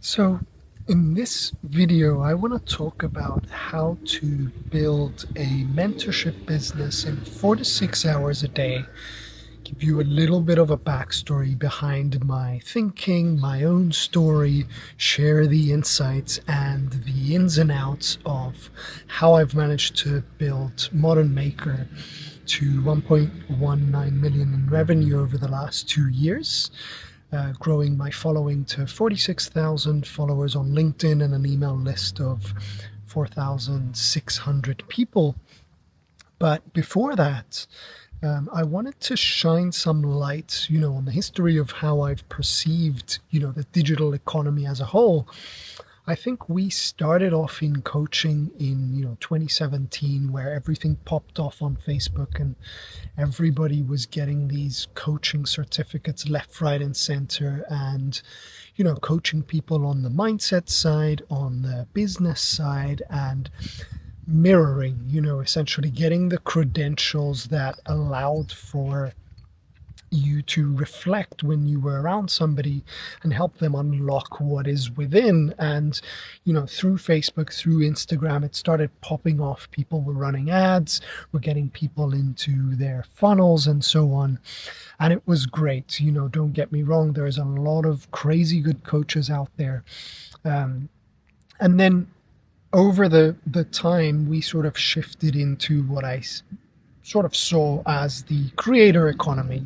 So, in this video, I want to talk about how to build a mentorship business in 4 to 6 hours a day, give you a little bit of a backstory behind my thinking, my own story, share the insights and the ins and outs of how I've managed to build Modern Maker to 1.19 million in revenue over the last 2 years, growing my following to 46,000 followers on LinkedIn and an email list of 4,600 people. But before that, I wanted to shine some light, on the history of how I've perceived, the digital economy as a whole. I think we started off in coaching in 2017, where everything popped off on Facebook and everybody was getting these coaching certificates left, right, and center, and coaching people on the mindset side, on the business side, and mirroring, essentially getting the credentials that allowed for you to reflect when you were around somebody and help them unlock what is within. And through Facebook, through Instagram, it started popping off. People were running ads, were getting people into their funnels and so on, and it was great. Don't get me wrong, there's a lot of crazy good coaches out there. And then over the time, we sort of shifted into what I sort of saw as the creator economy.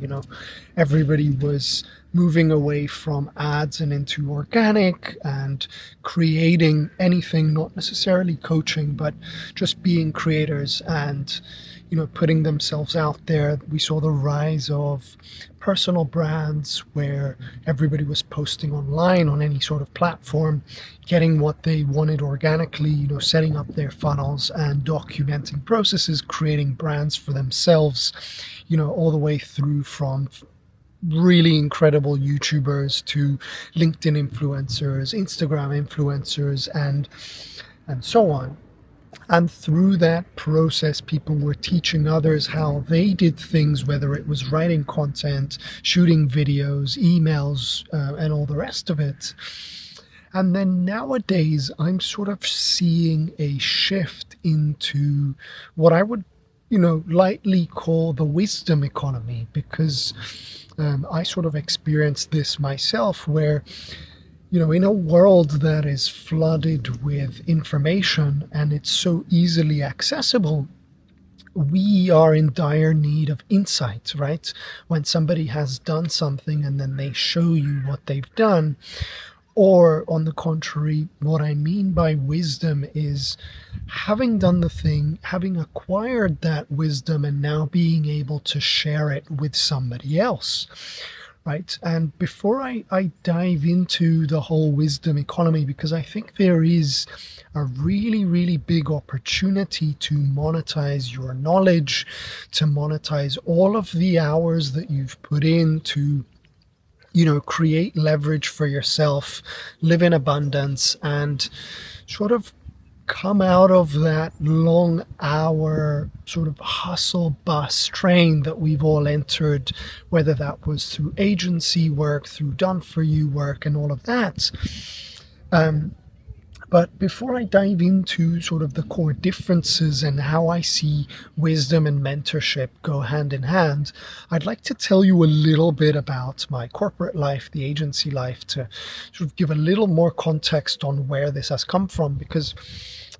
Everybody was moving away from ads and into organic and creating anything, not necessarily coaching, but just being creators and putting themselves out there. We saw the rise of personal brands where everybody was posting online on any sort of platform, getting what they wanted organically, setting up their funnels and documenting processes, creating brands for themselves, all the way through from really incredible YouTubers to LinkedIn influencers, Instagram influencers, and so on. And through that process, people were teaching others how they did things, whether it was writing content, shooting videos, emails, and all the rest of it. And then nowadays, I'm sort of seeing a shift into what I would, lightly call the wisdom economy, because I sort of experienced this myself where in a world that is flooded with information and it's so easily accessible, we are in dire need of insight, right? When somebody has done something and then they show you what they've done. Or on the contrary, what I mean by wisdom is having done the thing, having acquired that wisdom, and now being able to share it with somebody else. Right. And before I dive into the whole wisdom economy, because I think there is a really, really big opportunity to monetize your knowledge, to monetize all of the hours that you've put in to, create leverage for yourself, live in abundance, and sort of come out of that long hour sort of hustle bus train that we've all entered, whether that was through agency work, through done for you work, and all of that. But before I dive into sort of the core differences and how I see wisdom and mentorship go hand in hand, I'd like to tell you a little bit about my corporate life, the agency life, to sort of give a little more context on where this has come from, because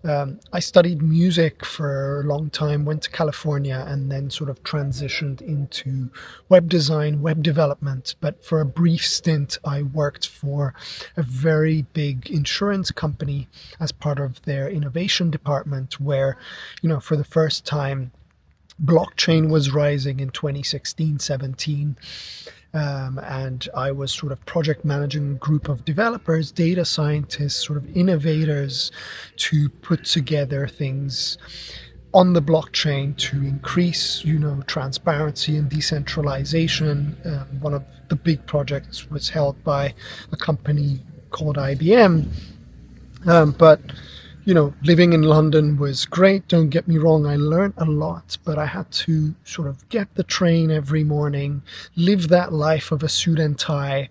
I studied music for a long time, went to California, and then sort of transitioned into web design, web development. But for a brief stint, I worked for a very big insurance company as part of their innovation department, where, for the first time, blockchain was rising in 2016-17. And I was sort of project managing a group of developers, data scientists, sort of innovators, to put together things on the blockchain to increase, transparency and decentralization. One of the big projects was held by a company called IBM. But living in London was great. Don't get me wrong. I learned a lot, but I had to sort of get the train every morning, live that life of a suit and tie,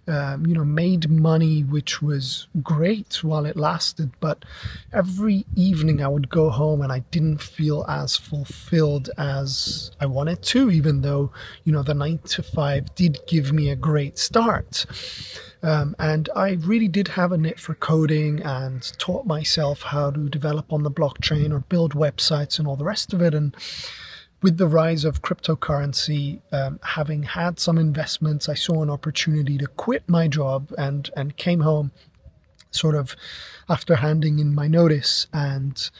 made money, which was great while it lasted. But every evening I would go home and I didn't feel as fulfilled as I wanted to, even though, the 9 to 5 did give me a great start. And I really did have a knack for coding and taught myself how to develop on the blockchain or build websites and all the rest of it. And with the rise of cryptocurrency, having had some investments, I saw an opportunity to quit my job and came home sort of after handing in my notice and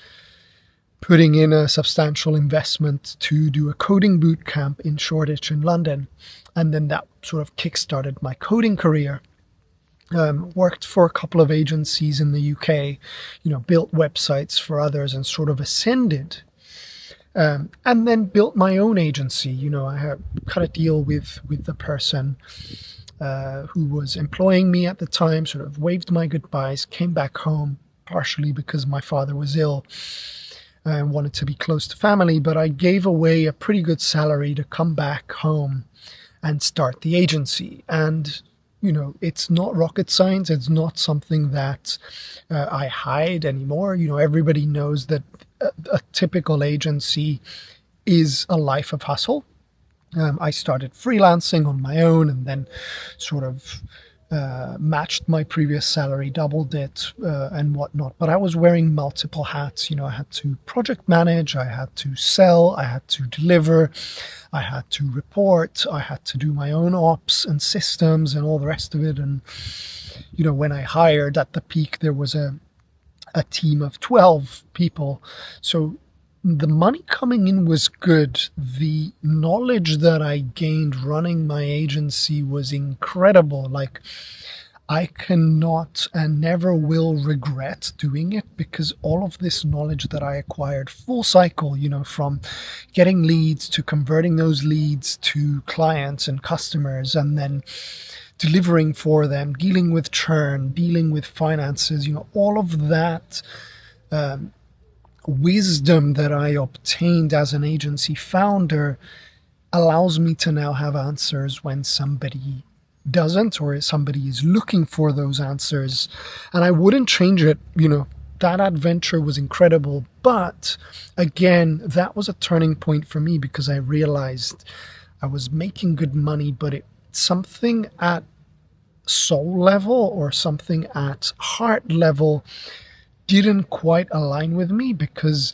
putting in a substantial investment to do a coding boot camp in Shoreditch in London. And then that sort of kickstarted my coding career. Worked for a couple of agencies in the UK, built websites for others and sort of ascended. And then built my own agency. I had cut a deal with the person who was employing me at the time, sort of waved my goodbyes, came back home, partially because my father was ill and wanted to be close to family, but I gave away a pretty good salary to come back home and start the agency. And it's not rocket science. It's not something that I hide anymore. Everybody knows that a typical agency is a life of hustle. I started freelancing on my own and then sort of matched my previous salary, doubled it, and whatnot. But I was wearing multiple hats. I had to project manage, I had to sell, I had to deliver, I had to report, I had to do my own ops and systems and all the rest of it. And, when I hired at the peak, there was a team of 12 people. So the money coming in was good. The knowledge that I gained running my agency was incredible. Like, I cannot and never will regret doing it, because all of this knowledge that I acquired, full cycle, from getting leads to converting those leads to clients and customers, and then delivering for them, dealing with churn, dealing with finances, all of that wisdom that I obtained as an agency founder allows me to now have answers when somebody doesn't, or somebody is looking for those answers. And I wouldn't change it. That adventure was incredible. But again, that was a turning point for me, because I realized I was making good money, but it's something at soul level or something at heart level didn't quite align with me, because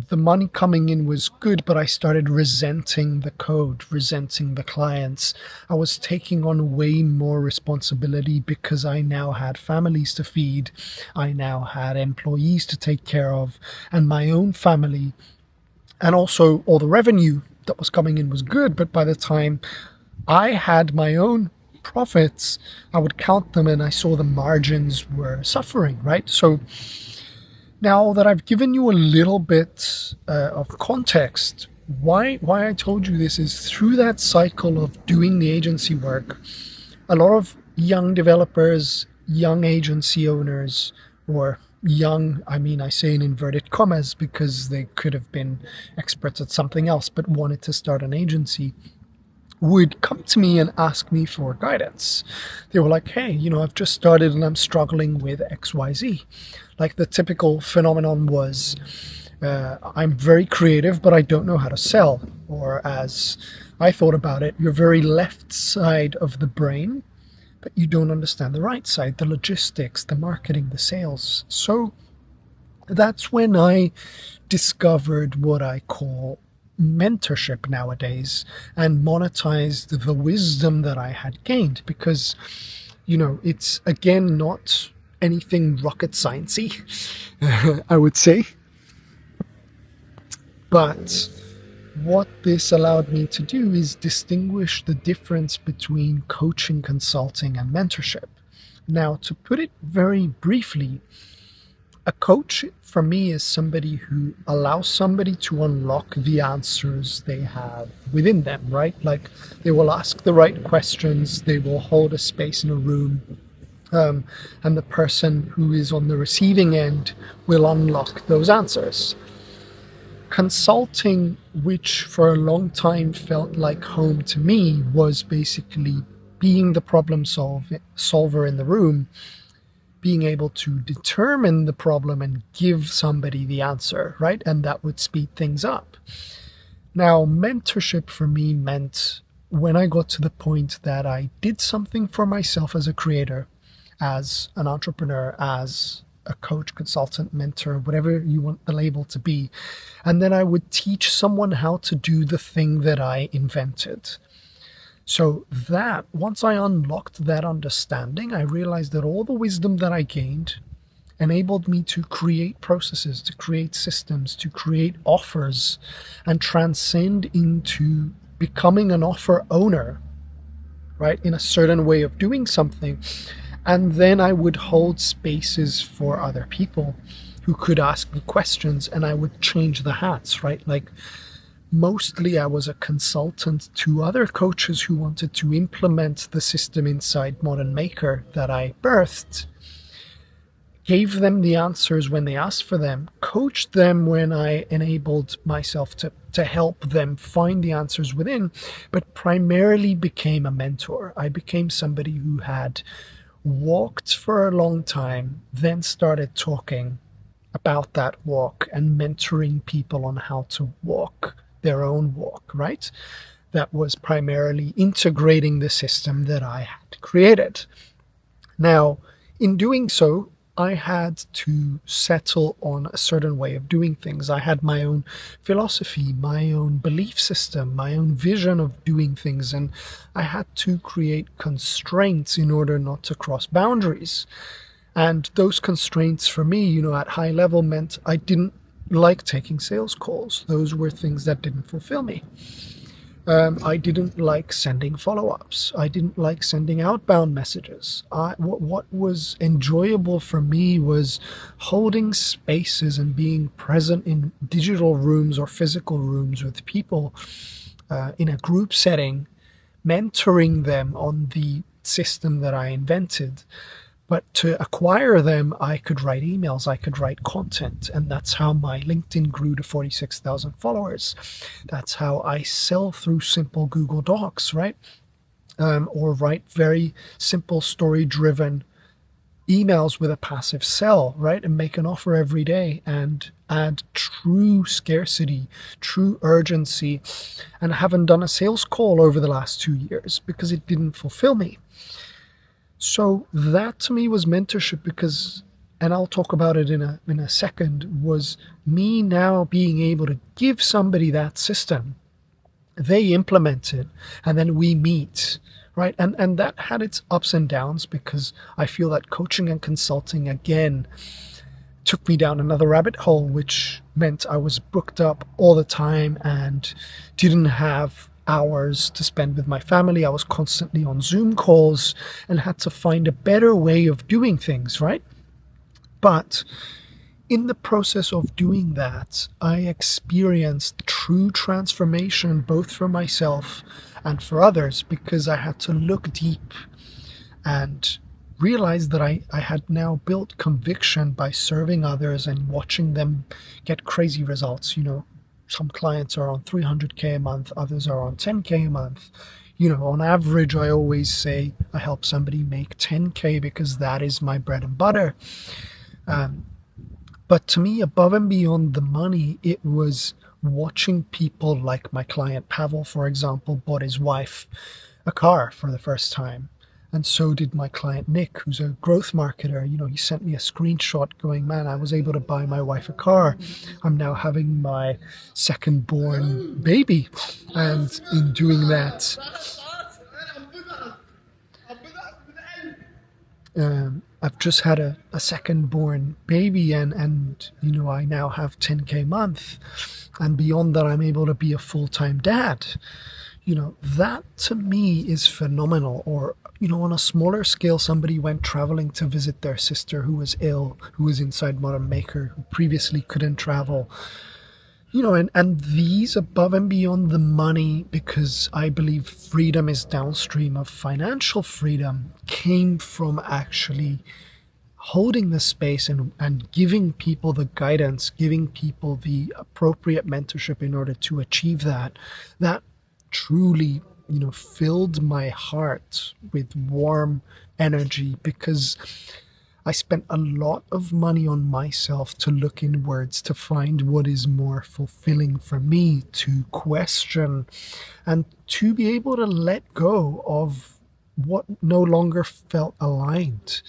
the money coming in was good, but I started resenting the code, resenting the clients. I was taking on way more responsibility because I now had families to feed. I now had employees to take care of, and my own family. And also all the revenue that was coming in was good, but by the time I had my own profits, I would count them and I saw the margins were suffering, right? So now that I've given you a little bit of context, why I told you this is through that cycle of doing the agency work, a lot of young developers, young agency owners, or young, I say in inverted commas because they could have been experts at something else but wanted to start an agency, would come to me and ask me for guidance. They were like, hey, I've just started and I'm struggling with XYZ. Like, the typical phenomenon was, I'm very creative, but I don't know how to sell. Or as I thought about it, you're very left side of the brain, but you don't understand the right side, the logistics, the marketing, the sales. So that's when I discovered what I call mentorship nowadays, and monetized the wisdom that I had gained, because it's again not anything rocket sciencey, I would say, but what this allowed me to do is distinguish the difference between coaching, consulting, and mentorship. Now, to put it very briefly, a coach for me is somebody who allows somebody to unlock the answers they have within them, right? Like, they will ask the right questions, they will hold a space in a room, and the person who is on the receiving end will unlock those answers. Consulting, which for a long time felt like home to me, was basically being the solver in the room, being able to determine the problem and give somebody the answer, right? And that would speed things up. Now, mentorship for me meant when I got to the point that I did something for myself as a creator, as an entrepreneur, as a coach, consultant, mentor, whatever you want the label to be. And then I would teach someone how to do the thing that I invented. So that once I unlocked that understanding, I realized that all the wisdom that I gained enabled me to create processes, to create systems, to create offers, and transcend into becoming an offer owner, right, in a certain way of doing something. And then I would hold spaces for other people who could ask me questions, and I would change the hats, right? Like, mostly I was a consultant to other coaches who wanted to implement the system inside Modern Maker that I birthed, gave them the answers when they asked for them, coached them when I enabled myself to help them find the answers within, but primarily became a mentor. I became somebody who had walked for a long time, then started talking about that walk and mentoring people on how to walk their own walk, right? That was primarily integrating the system that I had created. Now, in doing so, I had to settle on a certain way of doing things. I had my own philosophy, my own belief system, my own vision of doing things, and I had to create constraints in order not to cross boundaries. And those constraints for me, at high level meant I didn't like taking sales calls. Those were things that didn't fulfill me. I didn't like sending follow-ups. I didn't like sending outbound messages. What was enjoyable for me was holding spaces and being present in digital rooms or physical rooms with people in a group setting, mentoring them on the system that I invented. But to acquire them, I could write emails, I could write content, and that's how my LinkedIn grew to 46,000 followers. That's how I sell through simple Google Docs, right? Or write very simple story-driven emails with a passive sell, right? And make an offer every day and add true scarcity, true urgency, and I haven't done a sales call over the last 2 years because it didn't fulfill me. So that to me was mentorship because, and I'll talk about it in a second, was me now being able to give somebody that system. They implement it and then we meet, right? And that had its ups and downs because I feel that coaching and consulting again took me down another rabbit hole, which meant I was booked up all the time and didn't have hours to spend with my family. I was constantly on Zoom calls and had to find a better way of doing things, right? But in the process of doing that, I experienced true transformation both for myself and for others because I had to look deep and realize that I had now built conviction by serving others and watching them get crazy results. Some clients are on 300K a month, others are on 10K a month. On average, I always say I help somebody make 10K because that is my bread and butter. But to me, above and beyond the money, it was watching people like my client Pavel, for example, bought his wife a car for the first time. And so did my client Nick, who's a growth marketer. He sent me a screenshot going, man, I was able to buy my wife a car. I'm now having my second born baby. And in doing that, I've just had a second born baby and I now have 10K a month. And beyond that, I'm able to be a full-time dad. That to me is phenomenal. Or, on a smaller scale, somebody went traveling to visit their sister who was ill, who was inside Modern Maker, who previously couldn't travel. And these above and beyond the money, because I believe freedom is downstream of financial freedom, came from actually holding the space and giving people the guidance, giving people the appropriate mentorship in order to achieve that. That truly, filled my heart with warm energy, because I spent a lot of money on myself to look inwards to find what is more fulfilling for me, to question and to be able to let go of what no longer felt aligned.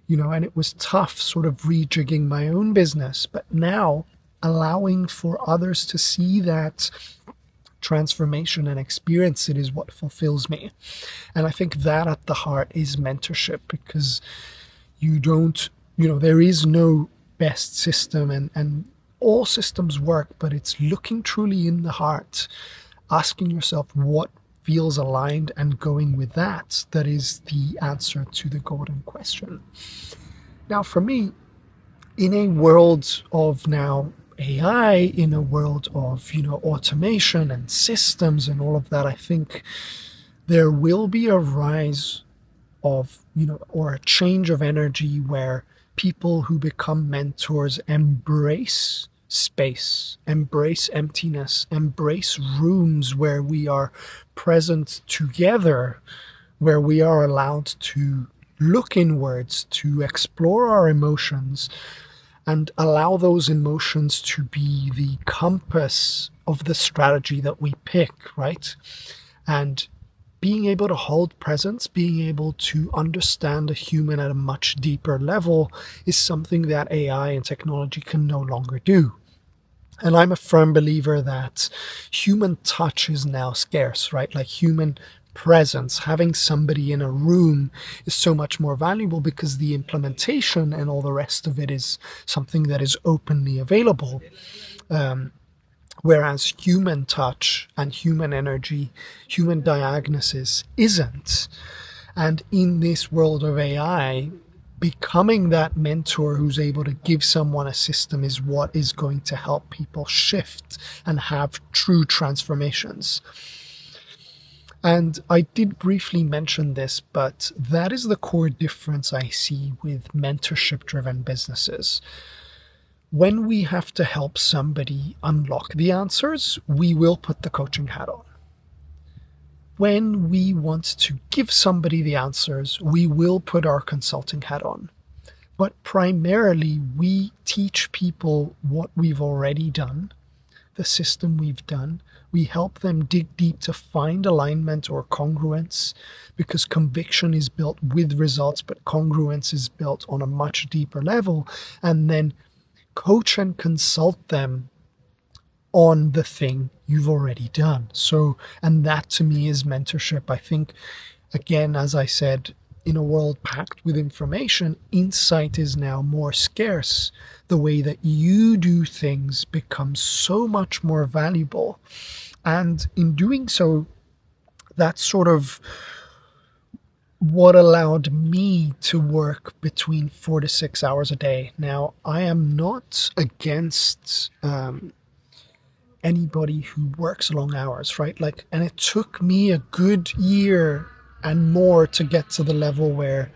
And it was tough sort of rejigging my own business, but now allowing for others to see that transformation and experience it is what fulfills me. And I think that at the heart is mentorship, because you don't, there is no best system, and all systems work, but it's looking truly in the heart, asking yourself what feels aligned and going with that. That is the answer to the golden question. Now, for me, in a world of now AI, in a world of, automation and systems and all of that, I think there will be a rise of, or a change of energy where people who become mentors embrace space, embrace emptiness, embrace rooms where we are present together, where we are allowed to look inwards, to explore our emotions, and allow those emotions to be the compass of the strategy that we pick, right? And being able to hold presence, being able to understand a human at a much deeper level is something that AI and technology can no longer do. And I'm a firm believer that human touch is now scarce, right? Like human presence, having somebody in a room is so much more valuable, because the implementation and all the rest of it is something that is openly available. Whereas human touch and human energy, human diagnosis isn't. And in this world of AI, becoming that mentor who's able to give someone a system is what is going to help people shift and have true transformations. And I did briefly mention this, but that is the core difference I see with mentorship driven businesses. When we have to help somebody unlock the answers, we will put the coaching hat on. When we want to give somebody the answers, we will put our consulting hat on. But primarily, we teach people what we've already done, the system we've done. We help them dig deep to find alignment or congruence, because conviction is built with results, but congruence is built on a much deeper level. And then coach and consult them on the thing you've already done. So, and that to me is mentorship. I think, again, as I said, in a world packed with information, insight is now more scarce. The way that you do things becomes so much more valuable. And in doing so, that's sort of what allowed me to work between 4 to 6 hours a day. Now, I am not against anybody who works long hours, right? Like, and it took me a good year and more to get to the level where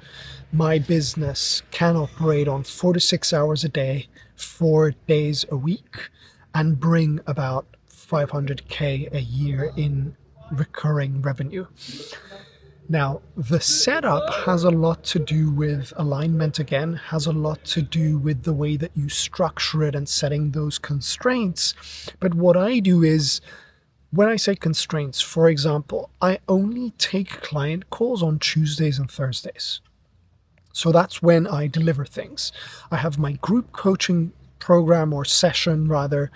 my business can operate on 4 to 6 hours a day, 4 days a week, and bring about 500K a year in recurring revenue. Now, the setup has a lot to do with alignment, again, has a lot to do with the way that you structure it and setting those constraints. But what I do is, when I say constraints, for example, I only take client calls on Tuesdays and Thursdays. So that's when I deliver things. I have my group coaching program, or session rather,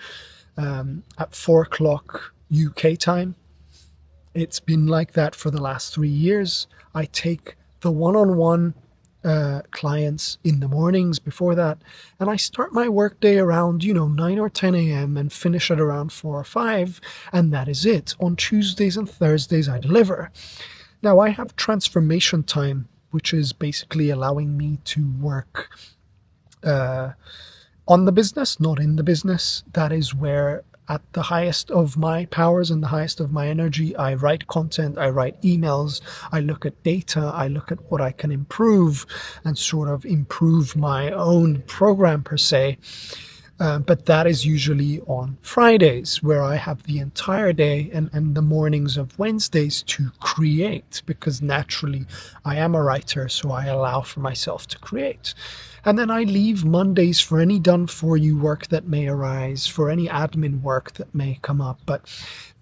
at 4 o'clock UK time. It's been like that for the last 3 years. I take the one-on-one clients in the mornings before that, and I start my workday around 9 or 10 a.m. and finish at around 4 or 5, and that is it. On Tuesdays and Thursdays I deliver. Now, I have transformation time, which is basically allowing me to work on the business, not in the business. That is where at the highest of my powers and the highest of my energy. I write content, I write emails, I look at data, I look at what I can improve and sort of improve my own program per se. But that is usually on Fridays, where I have the entire day and the mornings of Wednesdays to create, because naturally I am a writer, so I allow for myself to create. And then I leave Mondays for any done for you work that may arise, for any admin work that may come up. But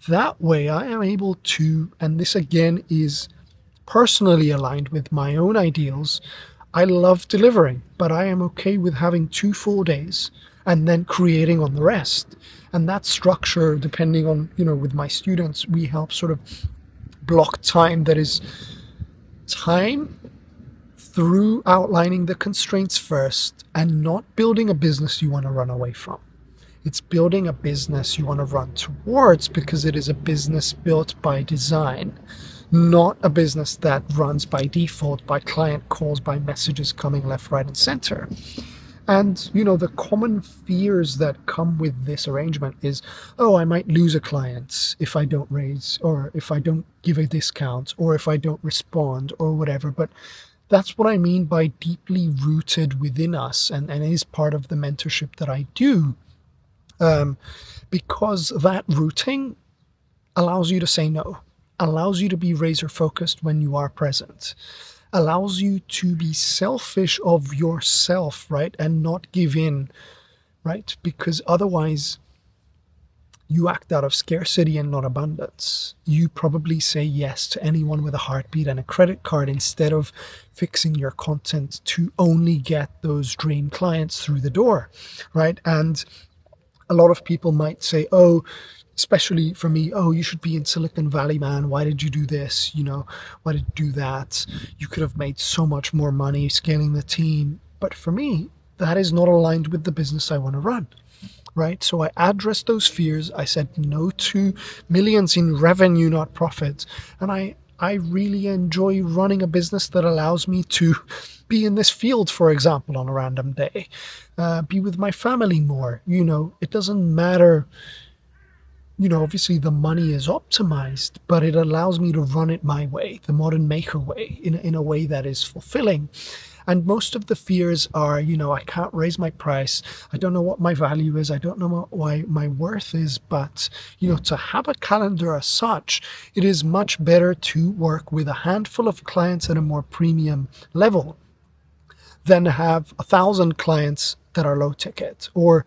that way I am able to, and this again is personally aligned with my own ideals. I love delivering, but I am okay with having 2 full days and then creating on the rest. And that structure, depending on, with my students, we help sort of block time that is time through outlining the constraints first and not building a business you want to run away from. It's building a business you want to run towards, because it is a business built by design, not a business that runs by default, by client calls, by messages coming left, right, and center. And, the common fears that come with this arrangement is, oh, I might lose a client if I don't raise, or if I don't give a discount, or if I don't respond, or whatever. But that's what I mean by deeply rooted within us, and is part of the mentorship that I do, because that rooting allows you to say no, allows you to be razor focused when you are present, allows you to be selfish of yourself, right? And not give in, right? Because otherwise you act out of scarcity and not abundance. You probably say yes to anyone with a heartbeat and a credit card instead of fixing your content to only get those dream clients through the door, right? And a lot of people might say, oh, especially for me, oh, you should be in Silicon Valley, man. Why did you do this? Why did you do that? You could have made so much more money scaling the team. But for me, that is not aligned with the business I want to run, right? So I addressed those fears. I said no to millions in revenue, not profit. And I really enjoy running a business that allows me to be in this field, for example, on a random day, be with my family more. It doesn't matter. Obviously the money is optimized, but it allows me to run it my way, the modern maker way, in a way that is fulfilling. And most of the fears are, I can't raise my price. I don't know what my value is. I don't know what my worth is. But, to have a calendar as such, it is much better to work with a handful of clients at a more premium level than have 1,000 clients that are low ticket, or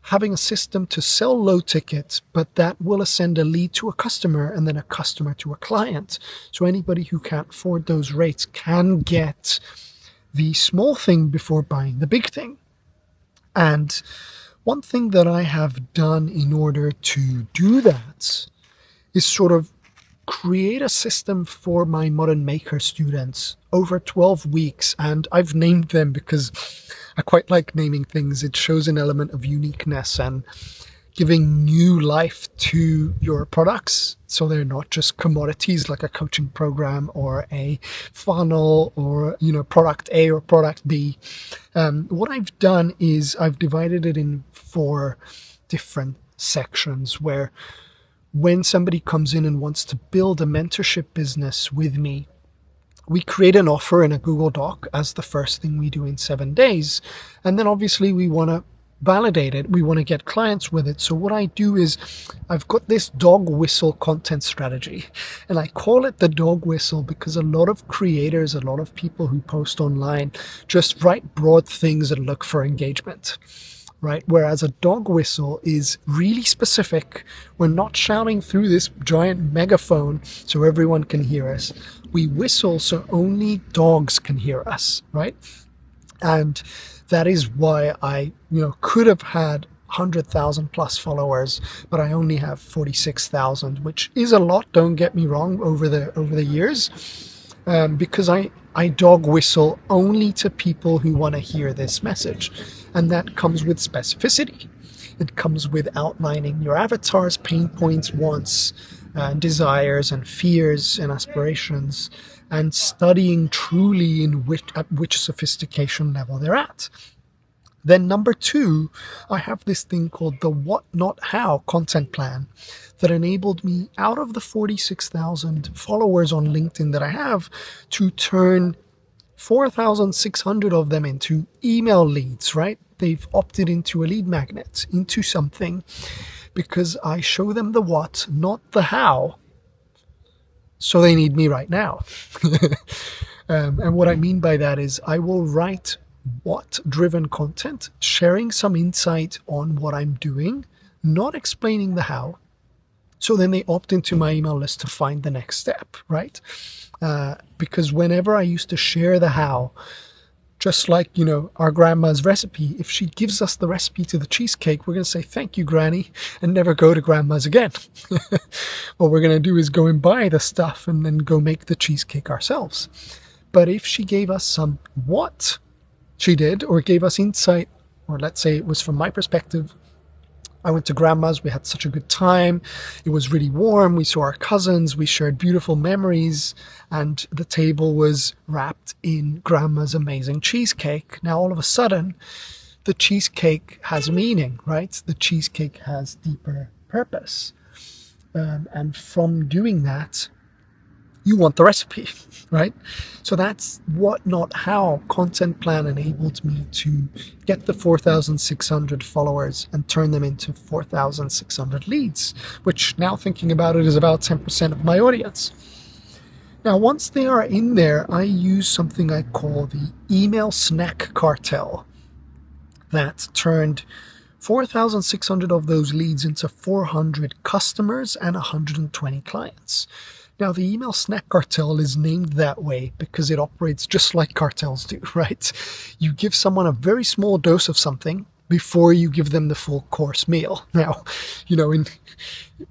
having a system to sell low tickets, but that will send a lead to a customer and then a customer to a client. So anybody who can't afford those rates can get the small thing before buying the big thing. And one thing that I have done in order to do that is sort of create a system for my Modern Maker students over 12 weeks. And I've named them because I quite like naming things. It shows an element of uniqueness and giving new life to your products, so they're not just commodities like a coaching program or a funnel or product A or product B. What I've done is I've divided it in 4 different sections, where when somebody comes in and wants to build a mentorship business with me, we create an offer in a Google Doc as the first thing we do in 7 days. And then obviously we want to validate it. We want to get clients with it. So what I do is I've got this dog whistle content strategy, and I call it the dog whistle because a lot of creators, a lot of people who post online just write broad things and look for engagement, right? Whereas a dog whistle is really specific. We're not shouting through this giant megaphone so everyone can hear us. We whistle so only dogs can hear us, right? And that is why I, could have had 100,000 plus followers, but I only have 46,000, which is a lot. Don't get me wrong, over the years, because I dog whistle only to people who want to hear this message, and that comes with specificity. It comes with outlining your avatar's pain points, wants, desires, and fears and aspirations, and studying truly at which sophistication level they're at. Then number two, I have this thing called the what not how content plan that enabled me, out of the 46,000 followers on LinkedIn that I have, to turn 4,600 of them into email leads, right? They've opted into a lead magnet, into something, because I show them the what, not the how. So they need me right now. And what I mean by that is I will write what-driven content, sharing some insight on what I'm doing, not explaining the how. So then they opt into my email list to find the next step, right? Because whenever I used to share the how, just like, our grandma's recipe, if she gives us the recipe to the cheesecake, we're going to say, thank you, Granny, and never go to grandma's again. What we're going to do is go and buy the stuff and then go make the cheesecake ourselves. But if she gave us some what she did, or gave us insight, or let's say it was from my perspective, I went to grandma's, we had such a good time, it was really warm, we saw our cousins, we shared beautiful memories, and the table was wrapped in grandma's amazing cheesecake. Now all of a sudden, the cheesecake has meaning, right? The cheesecake has deeper purpose. And from doing that, you want the recipe, right? So that's what not how content plan enabled me to get the 4,600 followers and turn them into 4,600 leads, which, now thinking about it, is about 10% of my audience. Now, once they are in there, I use something I call the email snack cartel that turned 4,600 of those leads into 400 customers and 120 clients. Now, the email snack cartel is named that way because it operates just like cartels do, right? You give someone a very small dose of something before you give them the full course meal. Now, in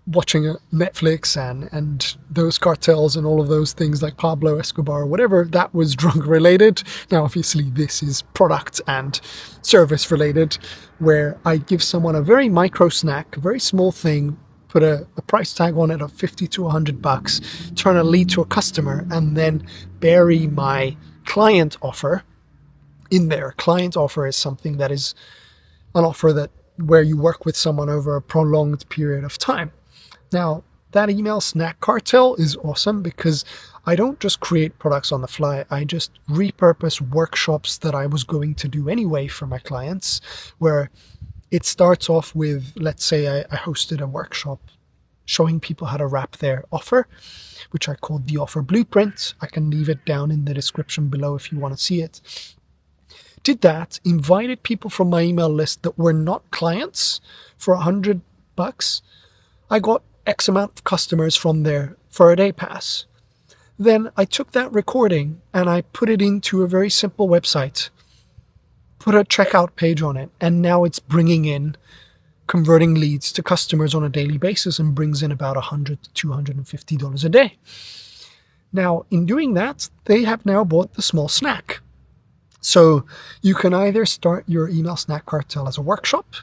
watching Netflix and those cartels and all of those things like Pablo Escobar or whatever, that was drug related. Now, obviously, this is product and service related, where I give someone a very micro snack, a very small thing, put a price tag on it of $50 to $100, turn a lead to a customer, and then bury my client offer in there. Client offer is something that is an offer where you work with someone over a prolonged period of time. Now, that email snack cartel is awesome because I don't just create products on the fly. I just repurpose workshops that I was going to do anyway for my clients, where it starts off with, let's say I hosted a workshop showing people how to wrap their offer, which I called the offer blueprint. I can leave it down in the description below if you want to see it. Did that, invited people from my email list that were not clients for $100. I got X amount of customers from there for a day pass. Then I took that recording and I put it into a very simple website, put a checkout page on it, and now it's converting leads to customers on a daily basis and brings in about $100 to $250 a day. Now, in doing that, they have now bought the small snack. So you can either start your email snack cartel as a workshop,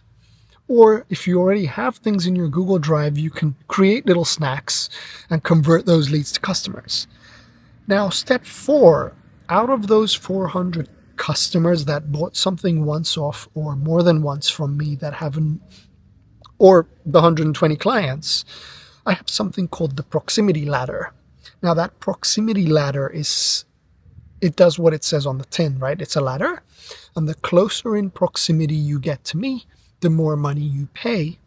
or if you already have things in your Google Drive, you can create little snacks and convert those leads to customers. Now, step 4, out of those 400 customers that bought something once off or more than once from me that haven't, or the 120 clients, I have something called the proximity ladder. Now, that proximity ladder it does what it says on the tin, right? It's a ladder, and the closer in proximity you get to me, the more money you pay.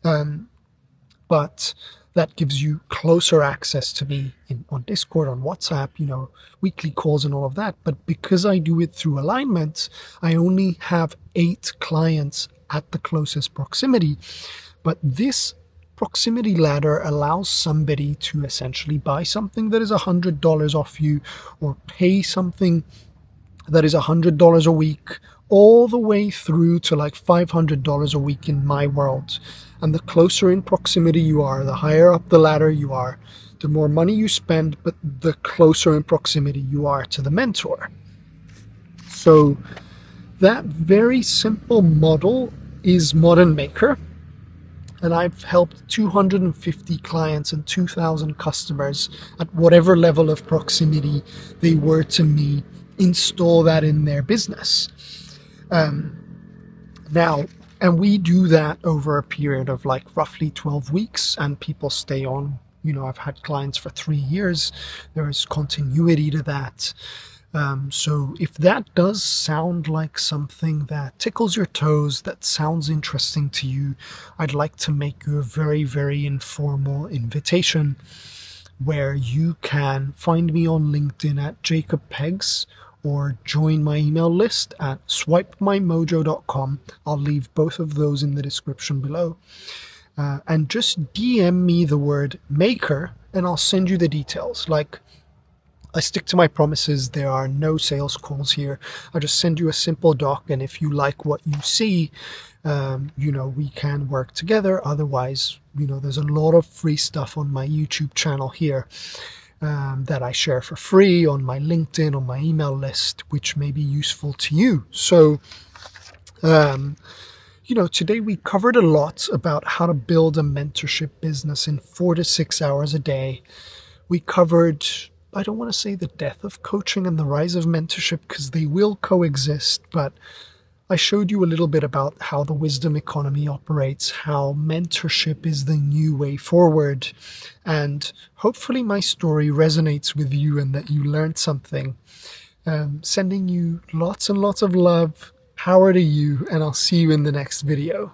But that gives you closer access to me on Discord, on WhatsApp, weekly calls and all of that. But because I do it through alignment, I only have 8 clients at the closest proximity. But this proximity ladder allows somebody to essentially buy something that is $100 off you, or pay something that is $100 a week, all the way through to like $500 a week in my world. And the closer in proximity you are, the higher up the ladder you are, the more money you spend, but the closer in proximity you are to the mentor. So that very simple model is Modern Maker. And I've helped 250 clients and 2,000 customers at whatever level of proximity they were to me install that in their business. Now, and we do that over a period of like roughly 12 weeks, and people stay on. I've had clients for 3 years. There is continuity to that. So if that does sound like something that tickles your toes, that sounds interesting to you, I'd like to make you a very, very informal invitation where you can find me on LinkedIn at Jacob Pegs or join my email list at swipemymojo.com. I'll leave both of those in the description below. And just DM me the word maker and I'll send you the details. Like, I stick to my promises. There are no sales calls here. I'll just send you a simple doc, and if you like what you see, we can work together. Otherwise, there's a lot of free stuff on my YouTube channel here that I share for free on my LinkedIn, on my email list, which may be useful to you. So, today we covered a lot about how to build a mentorship business in 4 to 6 hours a day. We covered, I don't want to say the death of coaching and the rise of mentorship because they will coexist, but I showed you a little bit about how the wisdom economy operates, how mentorship is the new way forward, and hopefully my story resonates with you and that you learned something. Sending you lots and lots of love, power to you, and I'll see you in the next video.